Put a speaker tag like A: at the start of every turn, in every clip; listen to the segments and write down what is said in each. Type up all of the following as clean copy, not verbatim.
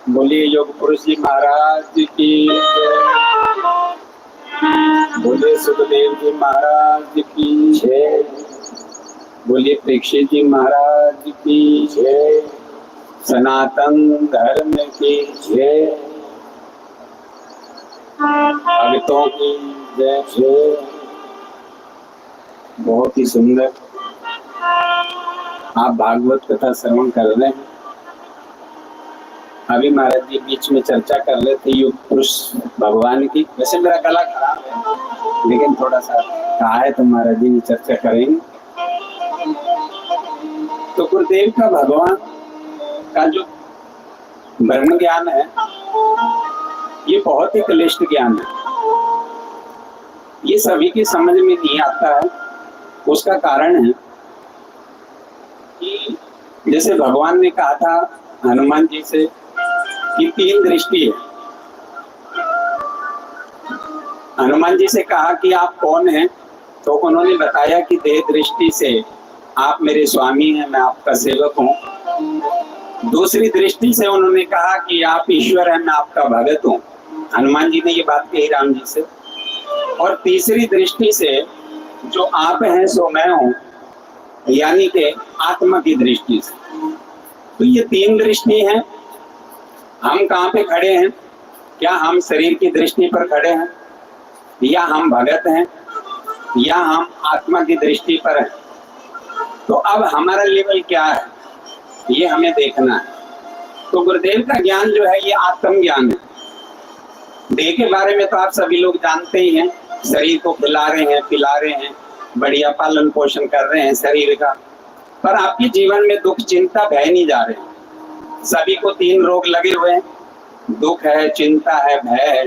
A: बोलिए योग पुरुष जी महाराज की जय। बोलिए सुखदेव जी महाराज की जय। बोलिए परीक्षित जी महाराज की जय। सनातन धर्म की जय। भक्तों की जय जय। बहुत ही सुंदर आप भागवत कथा श्रवण कर रहे हैं। अभी महाराज जी बीच में चर्चा कर रहे थे युग पुरुष भगवान की। वैसे मेरा गला खराब है लेकिन थोड़ा सा कहा है तो महाराज जी ने चर्चा करेंगे। तो गुरुदेव का भगवान का जो ब्रह्म ज्ञान है ये बहुत ही क्लिष्ट ज्ञान है। ये सभी की समझ में नहीं आता है। उसका कारण है कि जैसे भगवान ने कहा था हनुमान जी से कि तीन दृष्टि है। हनुमान जी से कहा कि आप कौन हैं, तो उन्होंने बताया कि देह दृष्टि से आप मेरे स्वामी हैं, मैं आपका सेवक हूँ। दूसरी दृष्टि से उन्होंने कहा कि आप ईश्वर हैं, मैं आपका भगत हूँ। हनुमान जी ने ये बात कही राम जी से। और तीसरी दृष्टि से जो आप हैं सो मैं हूँ, यानी कि आत्मा की दृष्टि से। तो ये तीन दृष्टि है। हम कहाँ पे खड़े हैं? क्या हम शरीर की दृष्टि पर खड़े हैं, या हम भगत हैं, या हम आत्मा की दृष्टि पर हैं? तो अब हमारा लेवल क्या है ये हमें देखना है। तो गुरुदेव का ज्ञान जो है ये आत्म ज्ञान है। देह के बारे में तो आप सभी लोग जानते ही हैं। शरीर को खिला रहे हैं, पिला रहे हैं, बढ़िया पालन पोषण कर रहे हैं शरीर का। पर आपके जीवन में दुख चिंता भय नहीं जा रहे। सभी को तीन रोग लगे हुए हैं। दुख है, चिंता है, भय है।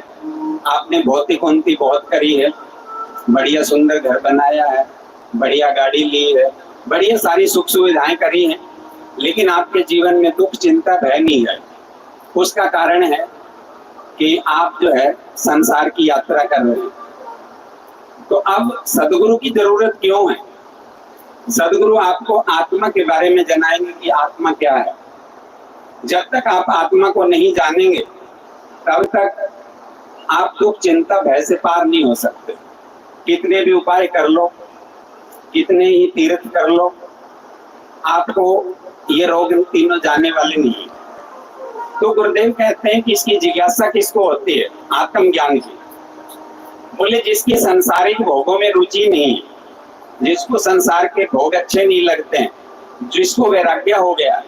A: आपने भौतिक उन्नति बहुत करी है, बढ़िया सुंदर घर बनाया है, बढ़िया गाड़ी ली है, बढ़िया सारी सुख सुविधाएं करी हैं, लेकिन आपके जीवन में दुख चिंता भय नहीं है। उसका कारण है कि आप जो है संसार की यात्रा कर रहे हैं। तो अब सदगुरु की जरूरत क्यों है? सदगुरु आपको आत्मा के बारे में जनाएंगे कि आत्मा क्या है। जब तक आप आत्मा को नहीं जानेंगे तब तक आप दुख चिंता भय से पार नहीं हो सकते। कितने भी उपाय कर लो, कितने ही तीर्थ कर लो, आपको ये रोग तीनों जाने वाले नहीं है। तो गुरुदेव कहते हैं कि इसकी जिज्ञासा किसको होती है? आत्मज्ञान की। बोले जिसकी संसारिक भोगों में रुचि नहीं है, जिसको संसार के भोग अच्छे नहीं लगते हैं, जिसको वैराग्य हो गया,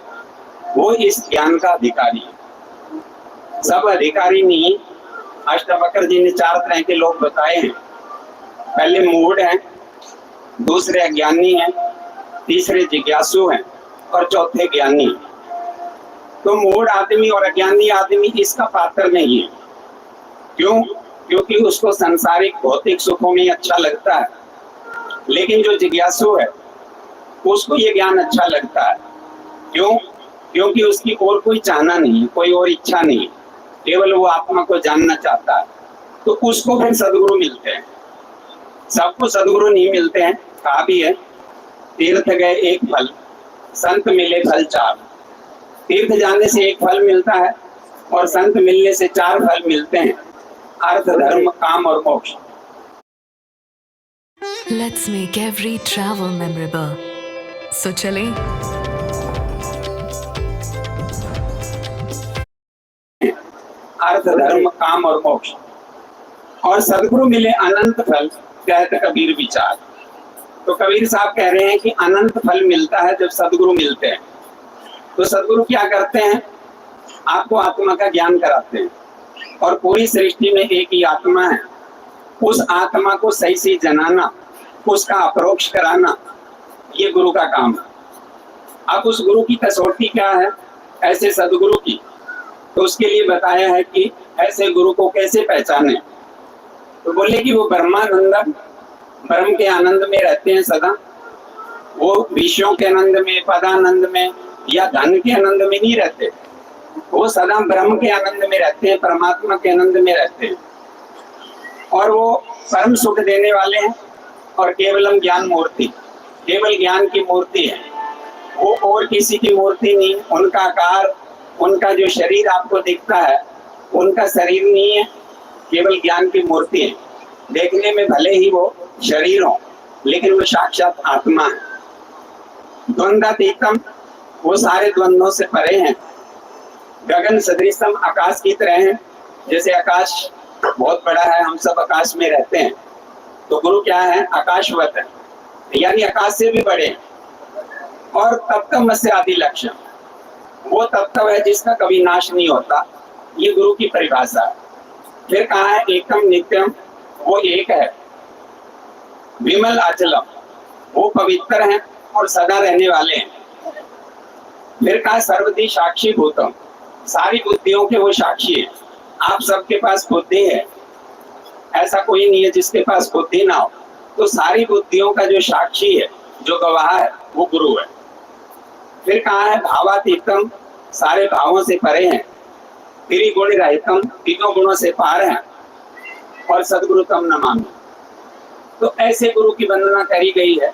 A: वो इस ज्ञान का अधिकारी है। सब अधिकारी नहीं। अष्टावक्र जी ने 4 तरह के लोग बताए हैं। पहले मूढ़ हैं, दूसरे अज्ञानी हैं, तीसरे जिज्ञासु हैं और चौथे ज्ञानी हैं। तो मूढ़ आदमी और अज्ञानी आदमी इसका पात्र नहीं है। क्यों? क्योंकि उसको सांसारिक भौतिक सुखों में अच्छा लगता है। लेकिन जो जिज्ञासु है उसको ये ज्ञान अच्छा लगता है। क्यों? क्योंकि उसकी और कोई चाहना नहीं है, कोई और इच्छा नहीं है, केवल वो आत्मा को जानना चाहता है। तो उसको फिर सदगुरु मिलते हैं। सबको सदगुरु नहीं मिलते हैं। कहा भी है तीर्थ गए एक फल, संत मिले फल 4। तीर्थ जाने से एक फल मिलता है और संत मिलने से 4 फल मिलते हैं, अर्थ धर्म काम और मोक्ष।
B: Let's make every travel memorable. So चले
A: अर्थ धर्म काम और मोक्ष। और सदगुरु मिले अनंत फल, कहते कबीर विचार। तो कबीर साहब कह रहे हैं कि अनंत फल मिलता है जब सदगुरु मिलते हैं। तो सदगुरु क्या करते हैं? आपको आत्मा का ज्ञान कराते हैं। और पूरी सृष्टि में एक ही आत्मा है। उस आत्मा को सही से जनाना, उसका अपरोक्ष कराना, ये गुरु का काम है। अब उस गुरु की कसौटी क्या है ऐसे सदगुरु की? तो उसके लिए बताया है कि ऐसे गुरु को कैसे पहचाने। तो बोले कि वो ब्रह्मानंद, ब्रह्म के आनंद में रहते हैं सदा। वो विषयों के आनंद में, पदानंद में या धन के आनंद में नहीं रहते। वो सदा ब्रह्म के आनंद में रहते हैं, परमात्मा के आनंद में रहते हैं। और वो परम सुख देने वाले हैं और केवलम ज्ञान मूर्ति, केवल ज्ञान की मूर्ति है। वो और किसी की मूर्ति नहीं। उनका आकार, उनका जो शरीर आपको दिखता है उनका शरीर नहीं है, केवल ज्ञान की मूर्ति है। देखने में भले ही वो शरीर हो लेकिन वो साक्षात आत्मा है। द्वंद्वातीतम, वो सारे द्वंद्वों से परे हैं। गगन सदृशम, आकाश की तरह है। जैसे आकाश बहुत बड़ा है, हम सब आकाश में रहते हैं, तो गुरु क्या है? आकाशवत है, यानी आकाश से भी बड़े हैं। और तत्व से आदि लक्ष्य, वो तत्व है जिसका कभी नाश नहीं होता, ये गुरु की परिभाषा है। फिर कहा है एकम नित्यम, वो एक है। विमल अचलम, वो पवित्र हैं और सदा रहने वाले हैं। फिर कहा सर्वदी साक्षी भूतम, सारी बुद्धियों के वो साक्षी है। आप सबके पास बुद्धि है, ऐसा कोई नहीं है जिसके पास बुद्धि ना हो। तो सारी बुद्धियों का जो साक्षी है, जो गवाह है, वो गुरु है। फिर कहा है भावातीतम, सारे भावों से परे हैं। त्रिगुण रहितम, तीनों गुणों से पार हैं। और सदगुरुतम नमामि, तो ऐसे गुरु की वंदना करी गई है।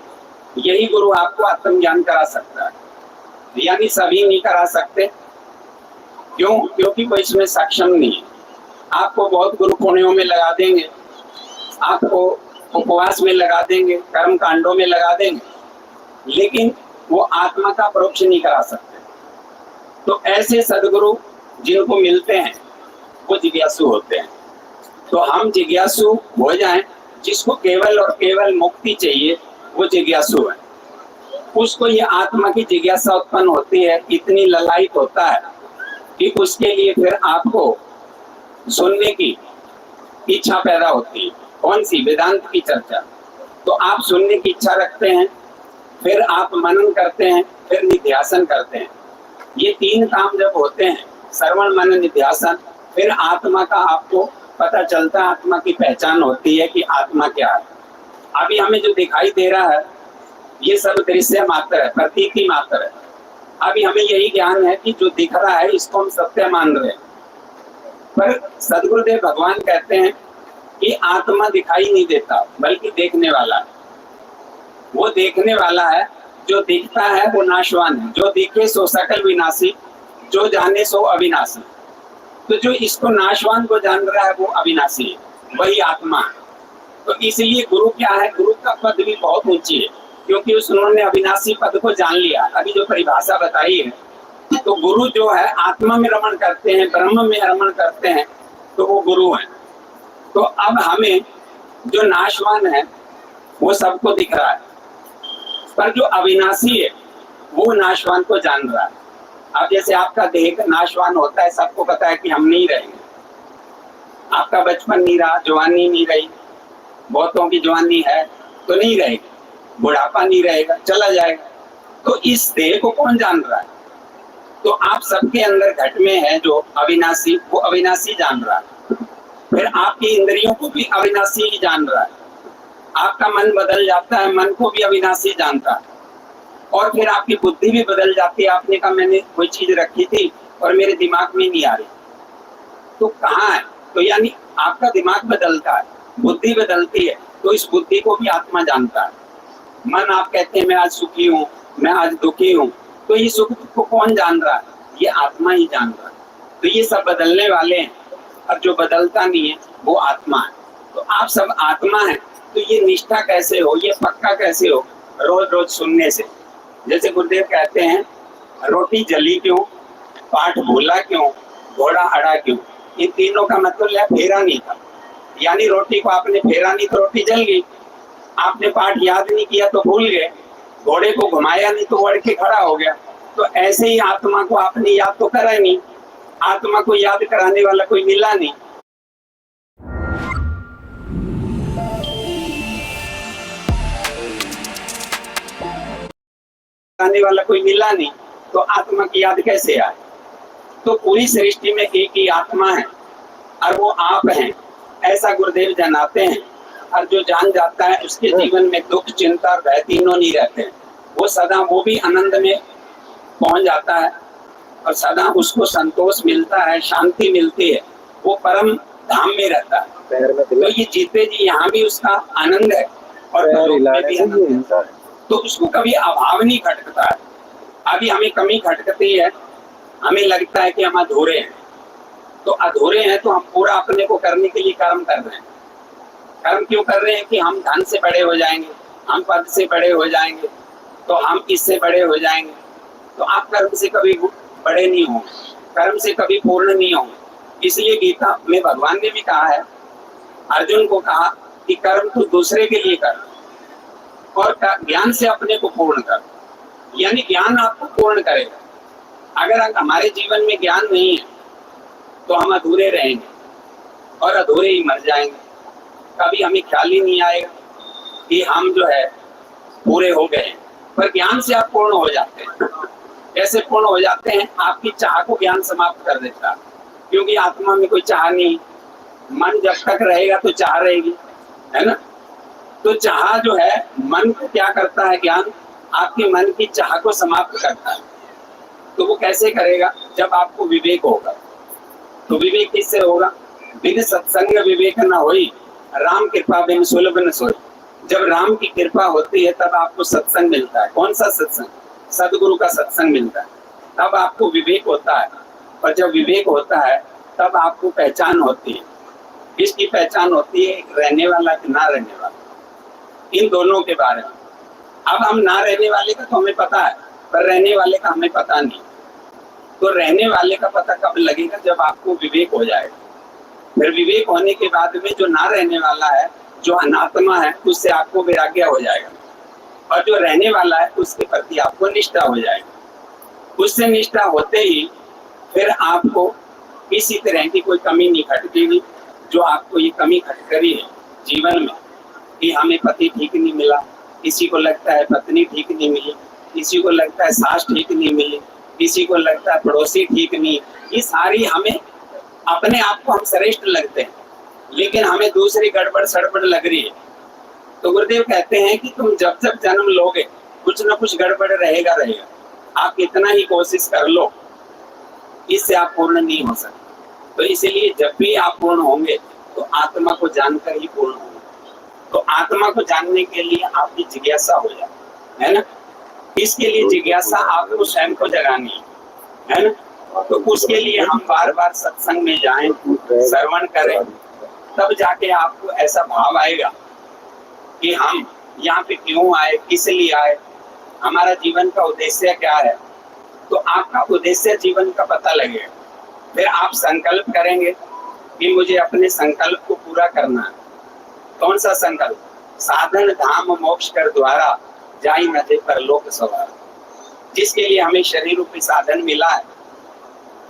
A: यही गुरु आपको आत्मज्ञान करा सकता है, यानी सभी नहीं करा सकते। क्यों? क्योंकि वो इसमें सक्षम नहीं है। आपको बहुत गुरु पुण्यों में लगा देंगे, आपको उपवास में लगा देंगे, कर्म कांडों में लगा देंगे, लेकिन वो आत्मा का परोक्ष नहीं करा सकते। तो ऐसे सदगुरु जिनको मिलते हैं वो जिज्ञासु होते हैं। तो हम जिज्ञासु हो जाएं, जिसको केवल और केवल मुक्ति चाहिए वो जिज्ञासु है। उसको ये आत्मा की जिज्ञासा उत्पन्न होती है, इतनी ललायत होता है कि उसके लिए फिर आपको सुनने की इच्छा पैदा होती है। कौन सी? वेदांत की चर्चा। तो आप सुनने की इच्छा रखते हैं, फिर आप मनन करते हैं, फिर निध्यासन करते हैं। ये तीन काम जब होते हैं, श्रवण मनन निध्यासन, फिर आत्मा का आपको पता चलता है, आत्मा की पहचान होती है कि आत्मा क्या है। अभी हमें जो दिखाई दे रहा है ये सब दृश्य मात्र है, प्रतीति मात्र है। अभी हमें यही ज्ञान है कि जो दिख रहा है इसको हम सत्य मान रहे हैं। पर सदगुरुदेव भगवान कहते हैं कि आत्मा दिखाई नहीं देता, बल्कि देखने वाला है। वो देखने वाला है, जो दिखता है वो नाशवान है। जो दिखे सो सकल विनाशी, जो जाने सो अविनाशी। तो जो इसको नाशवान को जान रहा है वो अविनाशी है, वही आत्मा है। तो इसलिए गुरु क्या है? गुरु का पद भी बहुत ऊंची है, क्योंकि उन्होंने अविनाशी पद को जान लिया। अभी जो परिभाषा बताई है, तो गुरु जो है आत्मा में रमण करते हैं, ब्रह्म में रमण करते हैं, तो वो गुरु हैं। तो अब हमें जो नाशवान है वो सबको दिख रहा है, पर जो अविनाशी है वो नाशवान को जान रहा है। अब जैसे आपका देह नाशवान होता है, सबको पता है कि हम नहीं रहेंगे। आपका बचपन नहीं रहा, जवानी नहीं रही, बहुतों की जवानी है तो नहीं रहेगी, बुढ़ापा नहीं रहेगा, चला जाएगा। तो इस देह को कौन जान रहा है? तो आप सबके अंदर घट में है जो अविनाशी, वो अविनाशी जान रहा है। फिर आपकी इंद्रियों को भी अविनाशी ही जान रहा है। आपका मन बदल जाता है, मन को भी अविनाशी जानता है। और फिर आपकी बुद्धि भी बदल जाती है। आपने कहा मैंने कोई चीज रखी थी और मेरे दिमाग में नहीं आ रही, तो कहाँ है? तो यानी आपका दिमाग बदलता है, बुद्धि बदलती है, तो इस बुद्धि को भी आत्मा जानता है। मन, आप कहते हैं मैं आज सुखी हूँ, मैं आज दुखी हूँ, तो ये सुख दुख को कौन जान रहा है? ये आत्मा ही जान रहा है। तो ये सब बदलने वाले हैं, और जो बदलता नहीं है वो आत्मा है। तो आप सब आत्मा है, तो ये निष्ठा कैसे हो, ये पक्का कैसे हो? रोज रोज सुनने से। जैसे गुरुदेव कहते हैं रोटी जली क्यों, पाठ भूला क्यों, घोड़ा अड़ा क्यों। इन तीनों का मतलब है फेरा नहीं था, यानी रोटी को आपने फेरा नहीं तो रोटी जल गई। आपने पाठ याद नहीं किया तो भूल गए, घोड़े को घुमाया नहीं तो बढ़ के खड़ा हो गया। तो ऐसे ही आत्मा को आपने याद तो करा नहीं, आत्मा को याद कराने वाला कोई मिला नहीं। कराने वाला कोई मिला नहीं, तो आत्मा की याद कैसे आए? तो पूरी सृष्टि में एक ही आत्मा है और वो आप हैं, ऐसा गुरुदेव जनाते हैं। और जो जान जाता है उसके जीवन में दुख, चिंता, भय तीनों नहीं रहते हैं। वो सदा, वो भी आनंद में पहुंच जाता है और सदा उसको संतोष मिलता है, शांति मिलती है, वो परम धाम में रहता है। तो ये जीते जी यहाँ भी उसका आनंद है और में भी आनंद है। तो उसको कभी अभाव नहीं खटकता है। अभी हमें कमी खटकती है हमें लगता है कि हम अधूरे हैं। तो अधूरे हैं तो हम पूरा अपने को करने के लिए कर्म कर रहे हैं। कर्म क्यों कर रहे हैं? कि हम धन से बड़े हो जाएंगे, हम पद से बड़े हो जाएंगे, तो हम इससे बड़े हो जाएंगे। तो आप कर्म से कभी बड़े नहीं होंगे, कर्म से कभी पूर्ण नहीं होंगे। इसलिए गीता में भगवान ने भी कहा है, अर्जुन को कहा कि कर्म तो दूसरे के लिए कर और ज्ञान से अपने को पूर्ण कर। यानी ज्ञान आपको पूर्ण करेगा। अगर हमारे जीवन में ज्ञान नहीं है तो हम अधूरे रहेंगे और अधूरे ही मर जाएंगे। कभी हमें ख्याल ही नहीं आएगा कि हम जो है पूरे हो गए। पर ज्ञान से आप पूर्ण हो जाते हैं। कैसे पूर्ण हो जाते हैं? आपकी चाह को ज्ञान समाप्त कर देता है, क्योंकि आत्मा में कोई चाह नहीं। मन जब तक रहेगा तो चाह रहेगी, है ना। तो चाह जो है, मन को क्या करता है ज्ञान? आपके मन की चाह को समाप्त करता है। तो वो कैसे करेगा? जब आपको विवेक होगा। तो विवेक किससे होगा? बिन सत्संग विवेक न होई, राम कृपा बिन सुलभ न सोई। जब राम की कृपा होती है तब आपको सत्संग मिलता है। कौन सा सत्संग? सदगुरु का सत्संग मिलता है। तब आपको विवेक होता है। और जब विवेक होता है तब आपको पहचान होती है। किसकी पहचान होती है? रहने वाला कि ना रहने वाला, इन दोनों के बारे में। अब हम ना रहने वाले का तो हमें पता है, पर रहने वाले का हमें पता नहीं। तो रहने वाले का पता कब लगेगा? जब आपको विवेक हो जाएगा। फिर विवेक होने के बाद में जो ना रहने वाला है, जो अनात्मा है, उससे आपको वैराग्य हो जाएगा। और जो रहने वाला है उसके प्रति आपको निष्ठा हो जाएगी। उससे निष्ठा होते ही फिर आपको किसी तरह की कोई कमी नहीं खटकेगी। जो आपको ये कमी खटकरी है जीवन में कि हमें पति ठीक नहीं मिला, किसी को लगता है पत्नी ठीक नहीं मिली, किसी को लगता है सास ठीक नहीं मिली, किसी को लगता है पड़ोसी ठीक नहीं, ये सारी हमें अपने आप को हम श्रेष्ठ लगते हैं, लेकिन हमें दूसरी गड़बड़ सड़बड़ लग रही है। तो गुरुदेव कहते हैं कि तुम जब जब जन्म लोगे कुछ ना कुछ गड़बड़ रहेगा। आप कितना ही कोशिश कर लो, इससे आप पूर्ण नहीं हो सकते। तो इसलिए जब भी आप पूर्ण होंगे तो आत्मा को जानकर ही पूर्ण होंगे। तो आत्मा को जानने के लिए आपकी जिज्ञासा हो जाए, है ना। इसके लिए जिज्ञासा आपको स्वयं को जगानी है ना। तो उसके लिए हम बार बार सत्संग में जाएं, श्रवण करें, तब जाके आपको ऐसा भाव आएगा कि हम यहाँ पे क्यों आए, किस लिए आए, हमारा जीवन का उद्देश्य क्या है। तो आपका उद्देश्य जीवन का पता लगेगा। फिर आप संकल्प करेंगे कि मुझे अपने संकल्प को पूरा करना है। कौन सा संकल्प? साधन धाम मोक्ष कर द्वारा जाई नजे पर लोक सवार। जिसके लिए हमें शरीर रूपी साधन मिला है,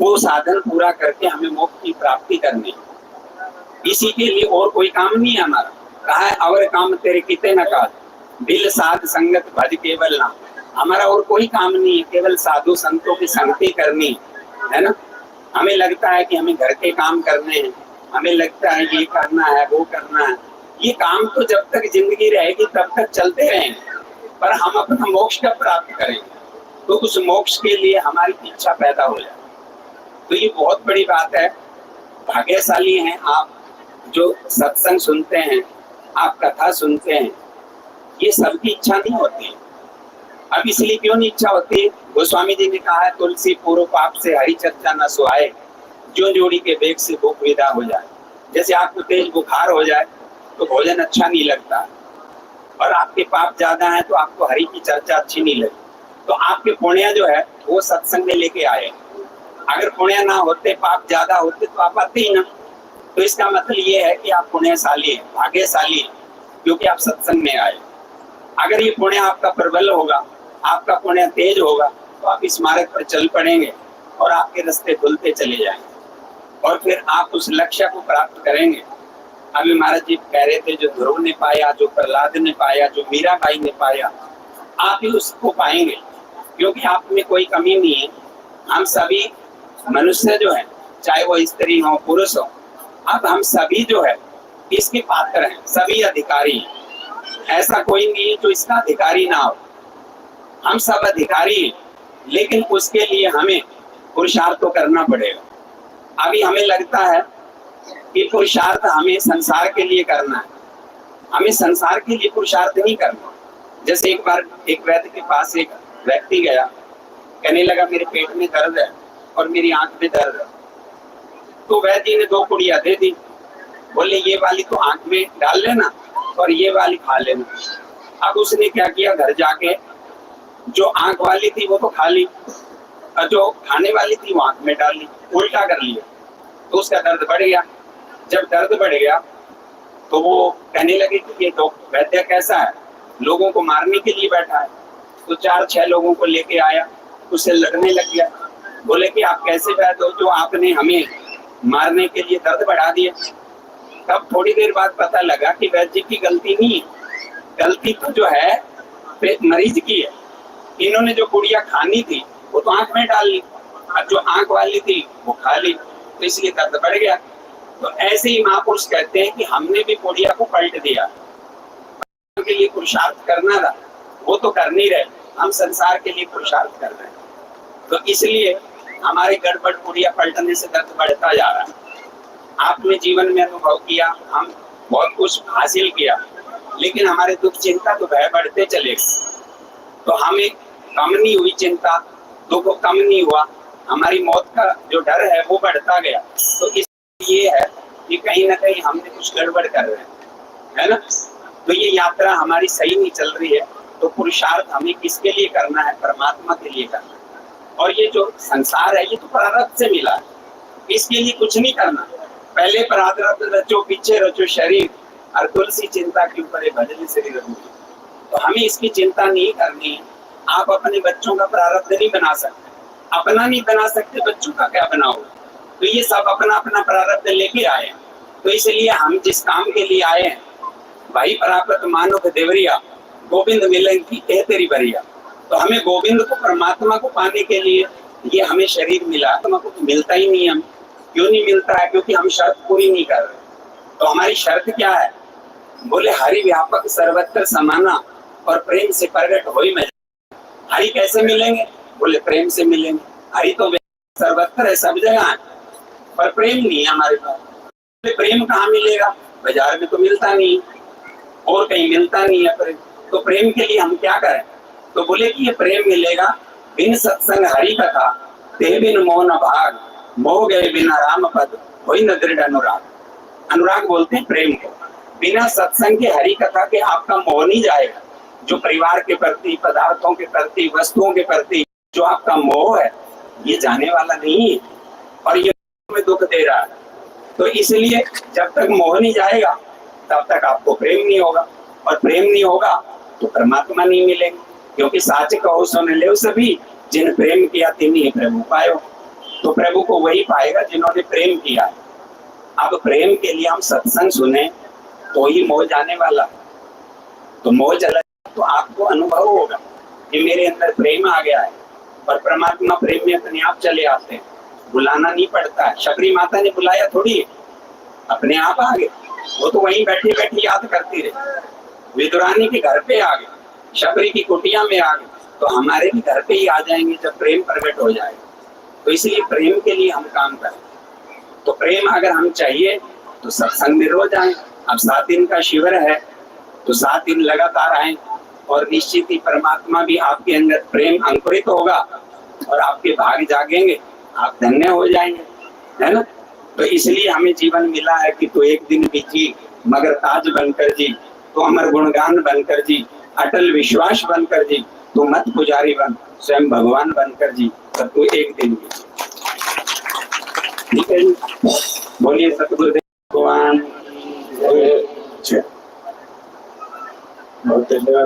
A: वो साधन पूरा करके हमें मोक्ष की प्राप्ति करनी है। इसी के लिए और कोई काम नहीं है हमारा। कहा है और काम तेरे किते न का, दिल साध संगत भज केवल ना। हमारा और कोई काम नहीं है, केवल साधु संतों की संगति करनी है ना। हमें लगता है कि हमें घर के काम करने हैं, हमें लगता है ये करना है वो करना है। ये काम तो जब तक जिंदगी रहेगी तब तक चलते रहेंगे, पर हम अपना मोक्ष कब प्राप्त करेंगे? तो उस मोक्ष के लिए हमारी इच्छा पैदा हो जाए। तो ये बहुत बड़ी बात है। भाग्यशाली हैं आप जो सत्संग सुनते हैं, आप कथा सुनते हैं। ये सबकी इच्छा नहीं होती। अब इसलिए क्यों नहीं इच्छा होती? गोस्वामी जी ने कहा है, तुलसी पूर्व पाप से हरि चर्चा न सुहाए, जो जोड़ी के बेग से भूख विदा हो जाए। जैसे आपको तेज बुखार हो जाए तो भोजन अच्छा नहीं लगता, और आपके पाप ज्यादा है तो आपको हरि की चर्चा अच्छी नहीं लगी। तो आपके पुण्य जो है वो सत्संग में लेके आए। अगर पुण्य ना होते, पाप ज्यादा होते तो आप आते ही ना। तो इसका मतलब ये है कि आप पुण्यशाली हैं, भाग्यशाली हैं, क्योंकि आप सत्संग में आए। अगर ये पुण्य आपका प्रबल होगा, आपका पुण्य तेज होगा, तो आप इस मार्ग पर चल पड़ेंगे और आपके रास्ते खुलते चले जाएंगे और फिर आप उस लक्ष्य को प्राप्त करेंगे। अभी महाराज जी कह रहे थे, जो ध्रुव ने पाया, जो प्रहलाद ने पाया, जो मीराबाई ने पाया, आप भी उसको पाएंगे, क्योंकि आप में कोई कमी नहीं है। हम सभी मनुष्य जो है, चाहे वो स्त्री हो पुरुष हो, अब हम सभी जो है इसके पात्र हैं, सभी अधिकारी हैं। ऐसा कोई नहीं है जो इसका अधिकारी ना हो। हम सब अधिकारी हैं, लेकिन उसके लिए हमें पुरुषार्थ तो करना पड़ेगा। अभी हमें लगता है कि पुरुषार्थ हमें संसार के लिए करना है, हमें संसार के लिए पुरुषार्थ नहीं करना। जैसे एक बार एक वैद्य के पास एक व्यक्ति गया, कहने लगा मेरे पेट में दर्द है, और मेरी आंख में दर्द है। तो वैद्य जी ने 2 पुड़िया दे दी, बोले ये वाली तो आंख में डाल लेना और ये वाली खा लेना। अब उसने क्या किया, घर जाके जो आंख वाली थी वो तो खा ली और जो खाने वाली थी वो आंख में डाल ली, उल्टा कर लिया। तो उसका दर्द बढ़ गया। जब दर्द बढ़ गया तो वो कहने लगे कि ये तो वैद्य कैसा है, लोगों को मारने के लिए बैठा है। तो 4-6 लोगों को लेके आया, उससे लड़ने लग गया। बोले कि आप कैसे वैद्य हो जो आपने हमें मारने के लिए दर्द बढ़ा दिया। तब थोड़ी देर बाद पता लगा कि वैद्य जी की गलती नहीं है, गलती तो जो है मरीज की है। इन्होंने जो पुड़िया खानी थी वो तो आंख में डाल ली और जो आंख वाली थी वो खा ली, तो इसलिए दर्द बढ़ गया। तो ऐसे ही महापुरुष कहते हैं कि हमने भी पुड़िया को पलट दिया। के लिए पुरुषार्थ करना था वो तो कर नहीं रहे, हम संसार के लिए पुरुषार्थ कर रहे हैं। तो इसलिए हमारे गड़बड़ पुड़िया पलटने से दर्द बढ़ता जा रहा है। आपने जीवन में अनुभव किया, हम बहुत कुछ हासिल किया, लेकिन हमारे दुख चिंता तो भय बढ़ते चले गए। तो हमें कम नहीं हुई चिंता, दुख कम नहीं हुआ, हमारी मौत का जो डर है वो बढ़ता गया। तो इसलिए है कि कहीं ना कहीं हमने कुछ गड़बड़ कर रहे हैं, है ना। तो ये यात्रा हमारी सही नहीं चल रही है। तो पुरुषार्थ हमें किसके लिए करना है, परमात्मा के लिए करना है। और ये जो संसार है ये तो प्रारब्ध से मिला है, इसके लिए कुछ नहीं करना। पहले प्रारब्ध रचो, पीछे रचो शरीर, और तुलसी चिंता के ऊपर भजन शरीर। तो हमें इसकी चिंता नहीं करनी है। आप अपने बच्चों का प्रारब्ध नहीं बना सकते, अपना नहीं बना सकते, बच्चों का क्या बनाओगे। तो ये सब अपना अपना प्रारब्ध लेके आए। तो इसलिए हम जिस काम के लिए आए हैं, भाई प्राप्त मानो के देवरिया, गोविंद मिलन की कह तेरी बरिया। तो हमें गोविंद को, परमात्मा को पाने के लिए ये हमें शरीर मिला। तो कुछ मिलता ही नहीं। हम क्यों नहीं मिलता है, क्योंकि हम शर्त पूरी नहीं कर रहे। तो हमारी शर्त क्या है, बोले हरि व्यापक सर्वत्र समाना और प्रेम से प्रगट होई मैं। हरि कैसे मिलेंगे, बोले प्रेम से मिलेंगे। हरि तो सर्वत्र है, सब जगह है, पर प्रेम नहीं है हमारे पास। प्रेम कहाँ मिलेगा, बाजार में तो मिलता नहीं, और कहीं मिलता नहीं है प्रेम। तो प्रेम के लिए हम क्या करें, तो बोले कि ये प्रेम मिलेगा बिन सत्संग हरि कथा, ते बिन मोह न भाग, मोह गए बिना राम पद, होई न दृढ़ अनुराग। अनुराग बोलते हैं प्रेम को। बिना सत्संग के, हरि कथा के आपका मोह नहीं जाएगा। जो परिवार के प्रति, पदार्थों के प्रति, वस्तुओं के प्रति जो आपका मोह है, ये जाने वाला नहीं है और ये में दुख दे रहा है। तो इसलिए जब तक मोह नहीं जाएगा तब तक आपको प्रेम नहीं होगा, और प्रेम नहीं होगा तो परमात्मा नहीं मिलेंगे। क्योंकि साच कहो सुन ले सभी, जिन प्रेम किया तिन्हीं प्रभु पायो। तो प्रभु को वही पाएगा जिन्होंने प्रेम किया है। अब प्रेम के लिए हम सत्संग सुने तो ही मोह जाने वाला। तो मोह चला तो आपको अनुभव होगा कि मेरे अंदर प्रेम आ गया है, और परमात्मा प्रेम में अपने आप चले आते हैं, बुलाना नहीं पड़ता है। शबरी माता ने बुलाया थोड़ी है, अपने आप आ गए। वो तो वहीं बैठी बैठी याद करती रही। विदुरानी के घर पे आ गए, शबरी की कुटिया में आ गए, तो हमारे भी घर पे ही आ जाएंगे जब प्रेम प्रकट हो जाएगा। तो इसलिए प्रेम के लिए हम काम करें। तो प्रेम अगर हम चाहिए तो सत्संग में रोज आए। अब 7 दिन का शिविर है, तो 7 दिन लगातार आए, और निश्चित ही परमात्मा भी आपके अंदर प्रेम अंकुरित होगा और आपके भाग जागेंगे, आप धन्य हो जाएंगे, है ना। तो इसलिए हमें जीवन मिला है कि तो एक दिन भी जी मगर ताज बनकर जी, तो अमर गुणगान बनकर जी, अटल विश्वास बनकर जी, तो मत पुजारी बन, स्वयं भगवान बनकर जी, तो तू एक दिन भी। ठीक है जी, बोलिए सतगुरुदेव भगवान। बहुत धन्यवाद।